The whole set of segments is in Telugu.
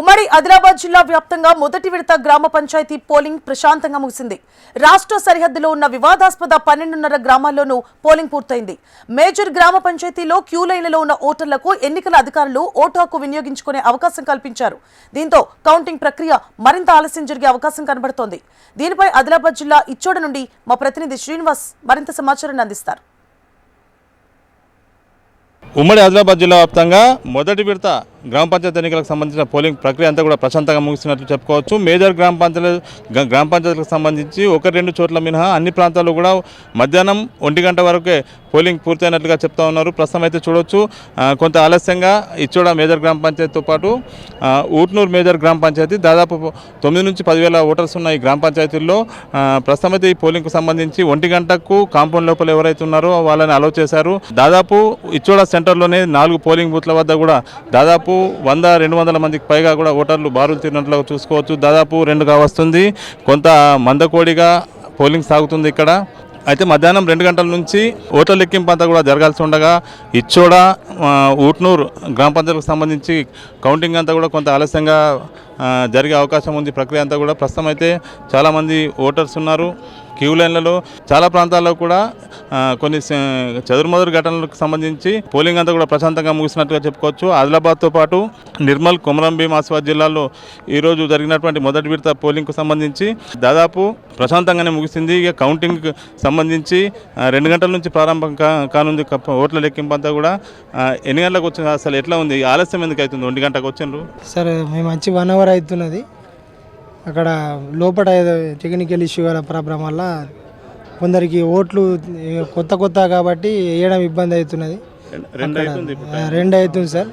ఉమ్మడి ఆదిలాబాద్ జిల్లా వ్యాప్తంగా మొదటి విడత గ్రామ పంచాయతీ పోలింగ్ ప్రశాంతంగా ముగిసింది. రాష్ట్ర సరిహద్దులో ఉన్న వివాదాస్పద 12.5 గ్రామాల్లోనూ పోలింగ్ పూర్తయింది. మేజర్ గ్రామ పంచాయతీలో క్యూ లైన్లలో ఉన్న ఓటర్లకు ఎన్నికల అధికారులు ఓటు హక్కు వినియోగించుకునే అవకాశం కల్పించారు. దీంతో కౌంటింగ్ ప్రక్రియ మరింత ఆలస్యం జరిగే అవకాశం కనబడుతోంది. దీనిపై ఆదిలాబాద్ జిల్లా ఇచ్చోడ నుండి మా ప్రతినిధి శ్రీనివాస్ మరింత సమాచారాన్ని అందిస్తారు. ఉమ్మడి ఆదిలాబాద్ జిల్లా వ్యాప్తంగా మొదటి విడత గ్రామ పంచాయతీ ఎన్నికలకు సంబంధించిన పోలింగ్ ప్రక్రియ అంతా కూడా ప్రశాంతంగా ముగిసినట్లు చెప్పుకోవచ్చు. మేజర్ గ్రామ పంచాయతీలకు సంబంధించి 1-2 చోట్ల మినహా అన్ని ప్రాంతాల్లో కూడా మధ్యాహ్నం 1 గంట వరకే పోలింగ్ పూర్తయినట్లుగా చెప్తా ఉన్నారు. ప్రస్తుతం అయితే చూడొచ్చు కొంత ఆలస్యంగా ఇచ్చోడ మేజర్ గ్రామ పంచాయతీతో పాటు ఊట్నూరు మేజర్ గ్రామ పంచాయతీ దాదాపు 9 నుంచి 10,000 ఓటర్స్ ఉన్న ఈ గ్రామ పంచాయతీల్లో ప్రస్తుతం అయితే ఈ పోలింగ్కు సంబంధించి 1 గంటకు కాంపౌండ్ లోపల ఎవరైతే ఉన్నారో వాళ్ళని అలౌ చేశారు. దాదాపు ఇచ్చోడ సెంటర్లోనే 4 పోలింగ్ బూత్ల వద్ద కూడా దాదాపు 100-200 మందికి పైగా కూడా ఓటర్లు బారులు తీరినట్లుగా చూసుకోవచ్చు. దాదాపు 2 కావస్తుంది. కొంత మందకోడిగా పోలింగ్ సాగుతుంది ఇక్కడ. అయితే మధ్యాహ్నం 2 గంటల నుంచి ఓట్ల లెక్కింపు అంతా కూడా జరగాల్సి ఉండగా ఇచ్చోడ ఊట్నూరు గ్రామ పంచాయతీలకు సంబంధించి కౌంటింగ్ అంతా కూడా కొంత ఆలస్యంగా జరిగే అవకాశం ఉంది. ప్రక్రియ అంతా కూడా ప్రస్తుతం అయితే చాలామంది ఓటర్స్ ఉన్నారు. క్యూ లైన్లలో చాలా ప్రాంతాల్లో కూడా కొన్ని చెదురుమదురు ఘటనలకు సంబంధించి పోలింగ్ అంతా కూడా ప్రశాంతంగా ముగిసినట్టుగా చెప్పుకోవచ్చు. ఆదిలాబాద్తో పాటు నిర్మల్, కొమరంభీం, ఆసిఫాబాద్ జిల్లాల్లో ఈరోజు జరిగినటువంటి మొదటి విడత పోలింగ్కు సంబంధించి దాదాపు ప్రశాంతంగానే ముగిసింది. ఇక కౌంటింగ్ సంబంధించి 2 గంటల నుంచి ప్రారంభం కానుంది. ఓట్ల లెక్కింపు అంతా కూడా ఎన్ని గంటలకు వచ్చింది, అసలు ఎట్లా ఉంది, ఆలస్యం ఎందుకు అవుతుంది? 1 గంటకు వచ్చిండ్రు సార్, మేము వచ్చి 1 అవర్ అవుతున్నది. అక్కడ లోపల టెక్నికల్ ఇష్యూ గల ప్రాబ్లం వల్ల కొందరికి ఓట్లు కొత్త కాబట్టి వేయడం ఇబ్బంది అవుతున్నది. 2 అవుతుంది సార్,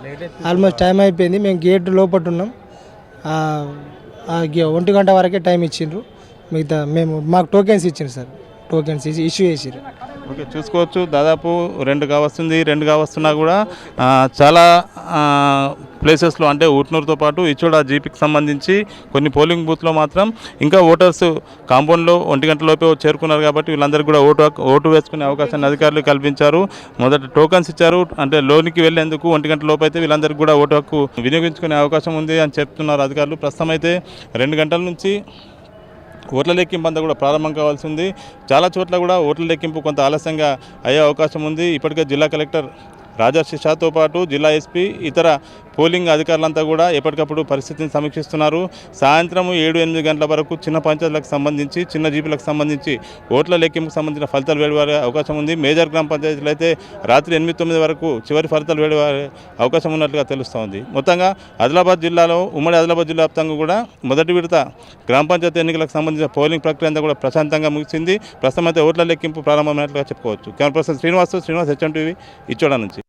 ఆల్మోస్ట్ టైం అయిపోయింది. మేము గేట్ లోపల ఉన్నాం. 1 గంట వరకే టైం ఇచ్చిండ్రు. మిగతా మాకు టోకెన్స్ ఇచ్చిండ్రు సార్, టోకెన్స్ ఇష్యూ చేసిర్రు. ఓకే, చూసుకోవచ్చు దాదాపు 2 కావస్తుంది. 2 కావస్తున్నా కూడా చాలా ప్లేసెస్లో అంటే ఊట్నూరుతో పాటు ఇచ్చోడ జీపీకి సంబంధించి కొన్ని పోలింగ్ బూత్లో మాత్రం ఇంకా ఓటర్స్ కాంపౌండ్లో 1 గంట లోపే చేరుకున్నారు. కాబట్టి వీళ్ళందరికీ కూడా ఓటు వేసుకునే అవకాశాన్ని అధికారులు కల్పించారు. మొదట టోకన్స్ ఇచ్చారు, అంటే లోనికి వెళ్లేందుకు 1 గంట లోపు అయితే వీళ్ళందరికీ కూడా ఓటు హక్కు వినియోగించుకునే అవకాశం ఉంది అని చెప్తున్నారు అధికారులు. ప్రస్తుతం అయితే 2 గంటల నుంచి ఓట్ల లెక్కింపు అంతా కూడా ప్రారంభం కావాల్సి ఉంది. చాలా చోట్ల కూడా ఓట్ల లెక్కింపు కొంత ఆలస్యంగా అయ్యే అవకాశం ఉంది. ఇప్పటికే జిల్లా కలెక్టర్ రాజర్షి షాతో పాటు జిల్లా ఎస్పీ, ఇతర పోలింగ్ అధికారులంతా కూడా ఎప్పటికప్పుడు పరిస్థితిని సమీక్షిస్తున్నారు. సాయంత్రం 7-8 గంటల వరకు చిన్న పంచాయతీలకు సంబంధించి, చిన్న జీపీలకు సంబంధించి ఓట్ల లెక్కింపుకు సంబంధించిన ఫలితాలు వెలువడే అవకాశం ఉంది. మేజర్ గ్రామ పంచాయతీలు అయితే రాత్రి 8-9 వరకు చివరి ఫలితాలు వెలువడే అవకాశం ఉన్నట్లుగా తెలుస్తోంది. మొత్తంగా ఆదిలాబాద్ జిల్లాలో, ఉమ్మడి ఆదిలాబాద్ జిల్లా వ్యాప్తంగా కూడా మొదటి విడత గ్రామ పంచాయతీ ఎన్నికలకు సంబంధించిన పోలింగ్ ప్రక్రియ అంతా కూడా ప్రశాంతంగా ముగిసింది. ప్రస్తుతం అయితే ఓట్ల లెక్కింపు ప్రారంభమైనట్లుగా చెప్పుకోవచ్చు. Camera person Srinivas, HM TV, Ichoda నుంచి.